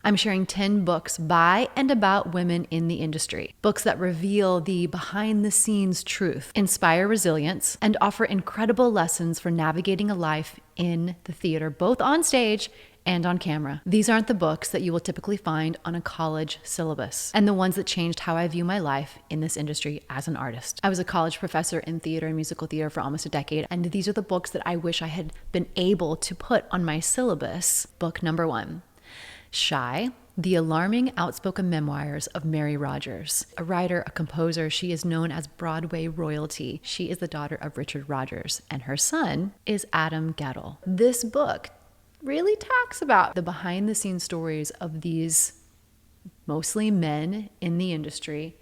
I'm sharing 10 books by and about women in the industry. Books that reveal the behind-the-scenes truth, inspire resilience, and offer incredible lessons for navigating a life in the theater, both on stage and on camera. These aren't the books that you will typically find on a college syllabus, and the ones that changed how I view my life in this industry as an artist. I was a college professor in theater and musical theater for almost a decade, and these are the books that I wish I had been able to put on my syllabus. Book number 1, Shy, The Alarming Outspoken Memoirs of Mary Rogers. A writer, a composer, she is known as Broadway royalty. She is the daughter of Richard Rogers, and her son is Adam Gettle. This book really talks about the behind the scenes stories of these mostly men in the industry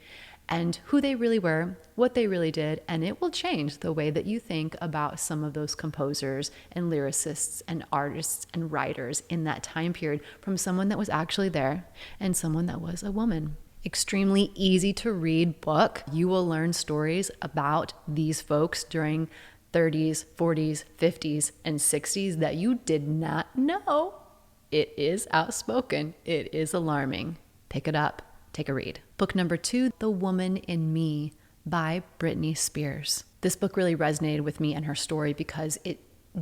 and who they really were, what they really did, and it will change the way that you think about some of those composers and lyricists and artists and writers in that time period from someone that was actually there and someone that was a woman. Extremely easy to read book. You will learn stories about these folks during 30s, 40s, 50s, and 60s that you did not know. It is outspoken. It is alarming. Pick it up. Take a read. Book number 2, The Woman in Me by Britney Spears. This book really resonated with me and her story because it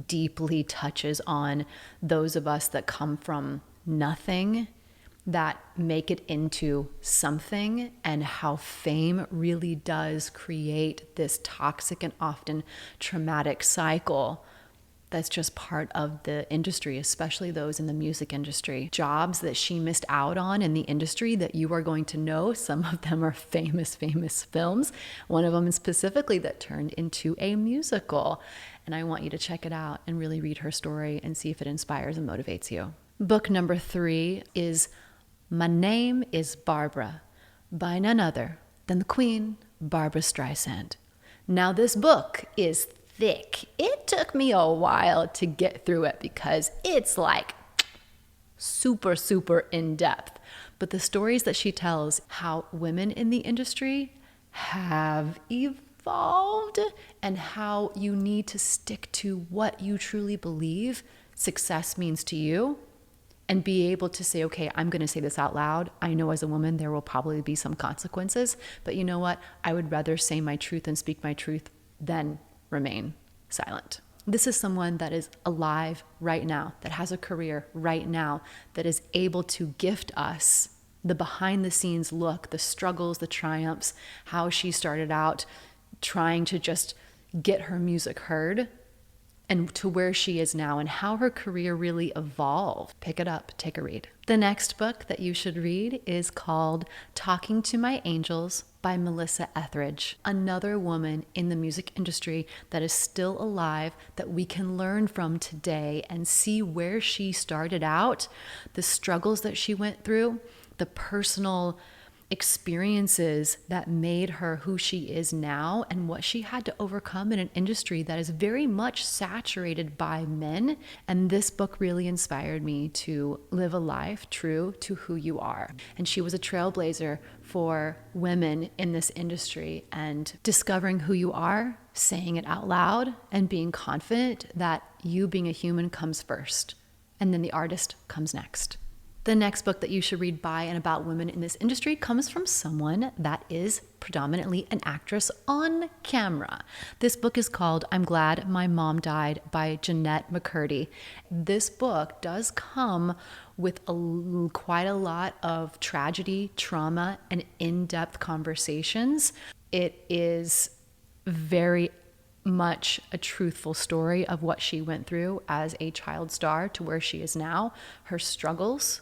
deeply touches on those of us that come from nothing, that make it into something, and how fame really does create this toxic and often traumatic cycle that's just part of the industry, especially those in the music industry. Jobs that she missed out on in the industry that you are going to know. Some of them are famous films. One of them is specifically that turned into a musical. And I want you to check it out and really read her story and see if it inspires and motivates you. Book number 3 is My Name is Barbara by none other than the Queen, Barbra Streisand. Now this book is thick. It took me a while to get through it because it's like super in depth. But the stories that she tells, how women in the industry have evolved and how you need to stick to what you truly believe success means to you, and be able to say, okay, I'm going to say this out loud. I know as a woman there will probably be some consequences, but you know what? I would rather say my truth and speak my truth than remain silent. This is someone that is alive right now, that has a career right now, that is able to gift us the behind the scenes look, the struggles, the triumphs, how she started out trying to just get her music heard, and to where she is now and how her career really evolved. Pick it up, take a read. The next book that you should read is called Talking to My Angels by Melissa Etheridge. Another woman in the music industry that is still alive that we can learn from today and see where she started out, the struggles that she went through, the personal experiences that made her who she is now, and what she had to overcome in an industry that is very much saturated by men. And this book really inspired me to live a life true to who you are. And she was a trailblazer for women in this industry, and discovering who you are, saying it out loud, and being confident that you being a human comes first, and then the artist comes next. The next book that you should read by and about women in this industry comes from someone that is predominantly an actress on camera. This book is called I'm Glad My Mom Died by Jeanette McCurdy. This book does come with quite a lot of tragedy, trauma, and in-depth conversations. It is very much a truthful story of what she went through as a child star to where she is now, her struggles,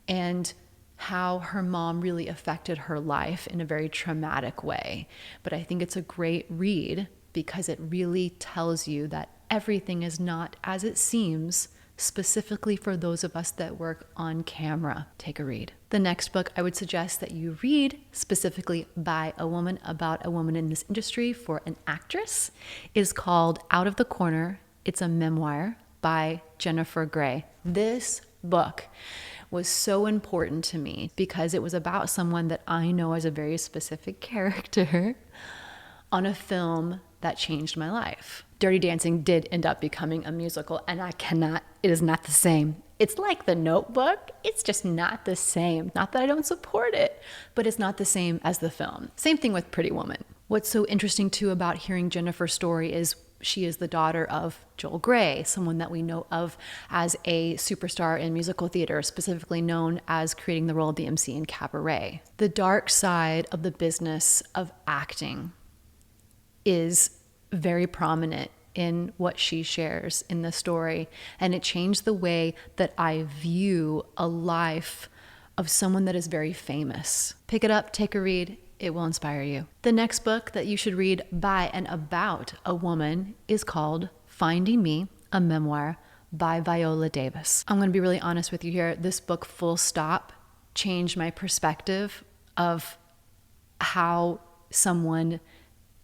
and how her mom really affected her life in a very traumatic way. But I think it's a great read because it really tells you that everything is not as it seems, specifically for those of us that work on camera. Take a read. The next book I would suggest that you read, specifically by a woman, about a woman in this industry for an actress, is called Out of the Corner. It's a memoir by Jennifer Grey. This book was so important to me because it was about someone that I know as a very specific character on a film that changed my life. Dirty Dancing did end up becoming a musical, and it is not the same It's like The Notebook. It's just not the same. Not that I don't support it, but it's not the same as the film. Same thing with Pretty Woman. What's so interesting too about hearing Jennifer's story is she is the daughter of Joel Grey, someone that we know of as a superstar in musical theater, specifically known as creating the role of the MC in Cabaret. The dark side of the business of acting is very prominent in what she shares in the story, and it changed the way that I view a life of someone that is very famous. Pick it up, take a read. It will inspire you. The next book that you should read by and about a woman is called Finding Me, a Memoir by Viola Davis. I'm going to be really honest with you here. This book, full stop, changed my perspective of how someone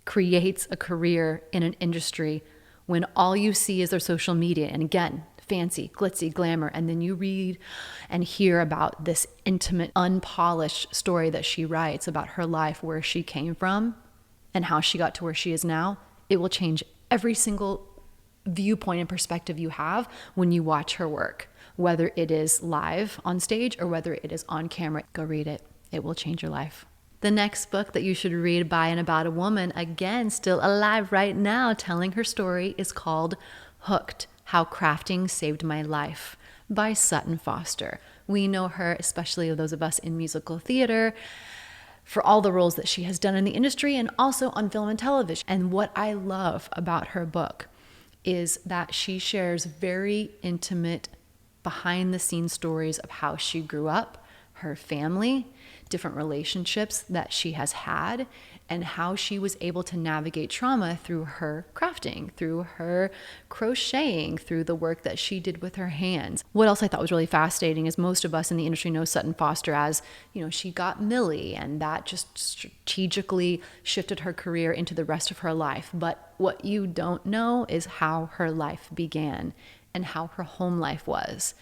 creates a career in an industry when all you see is their social media. And again, fancy, glitzy, glamour. And then you read and hear about this intimate, unpolished story that she writes about her life, where she came from and how she got to where she is now. It will change every single viewpoint and perspective you have when you watch her work, whether it is live on stage or whether it is on camera. Go read it. It will change your life. The next book that you should read by and about a woman, again, still alive right now, telling her story, is called Hooked: How Crafting Saved My Life by Sutton Foster. We know her, especially those of us in musical theater, for all the roles that she has done in the industry and also on film and television. And what I love about her book is that she shares very intimate, behind-the-scenes stories of how she grew up, her family, different relationships that she has had, and how she was able to navigate trauma through her crafting, through her crocheting, through the work that she did with her hands. What else I thought was really fascinating is most of us in the industry know Sutton Foster as, she got Millie, and that just strategically shifted her career into the rest of her life. But what you don't know is how her life began and how her home life was,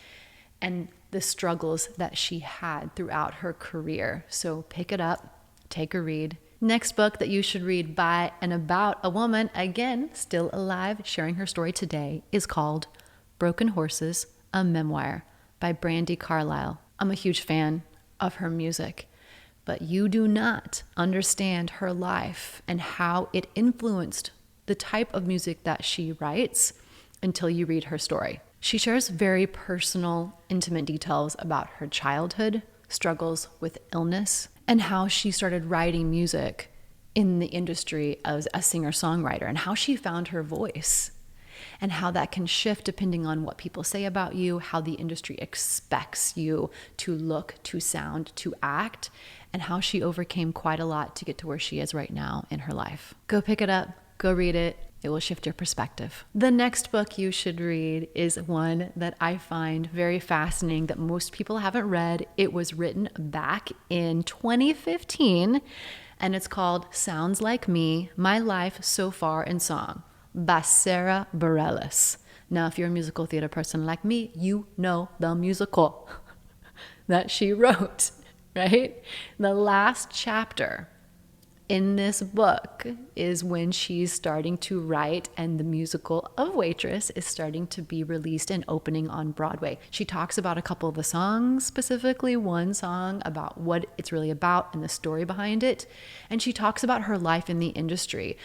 and the struggles that she had throughout her career. So pick it up, take a read. Next book that you should read by and about a woman, again, still alive, sharing her story today, is called Broken Horses, a Memoir by Brandi Carlile. I'm a huge fan of her music, but you do not understand her life and how it influenced the type of music that she writes until you read her story. She shares very personal, intimate details about her childhood, struggles with illness, and how she started writing music in the industry as a singer-songwriter, and how she found her voice, and how that can shift depending on what people say about you, how the industry expects you to look, to sound, to act, and how she overcame quite a lot to get to where she is right now in her life. Go pick it up, go read it. It will shift your perspective. The next book you should read is one that I find very fascinating that most people haven't read. It was written back in 2015, and it's called Sounds Like Me, My Life So Far in Song by Sarah Bareilles. Now, if you're a musical theater person like me, you know the musical that she wrote, right? The last chapter in this book is when she's starting to write, and the musical of Waitress is starting to be released and opening on Broadway. She talks about a couple of the songs, specifically one song about what it's really about and the story behind it. And she talks about her life in the industry,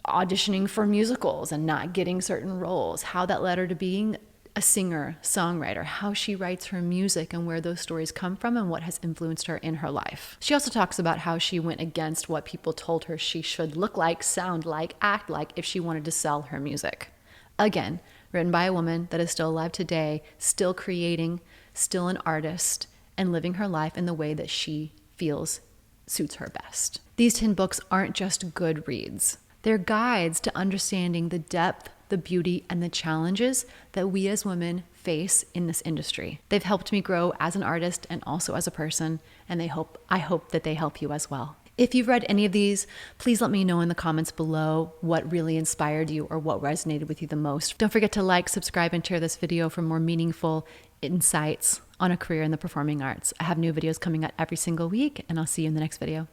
auditioning for musicals and not getting certain roles, how that led her to being a singer, songwriter, how she writes her music and where those stories come from and what has influenced her in her life. She also talks about how she went against what people told her she should look like, sound like, act like if she wanted to sell her music. Again, written by a woman that is still alive today, still creating, still an artist, and living her life in the way that she feels suits her best. These 10 books aren't just good reads. They're guides to understanding the depth, the beauty, and the challenges that we as women face in this industry. They've helped me grow as an artist and also as a person, and I hope that they help you as well. If you've read any of these, please let me know in the comments below what really inspired you or what resonated with you the most. Don't forget to like, subscribe, and share this video for more meaningful insights on a career in the performing arts. I have new videos coming out every single week, and I'll see you in the next video.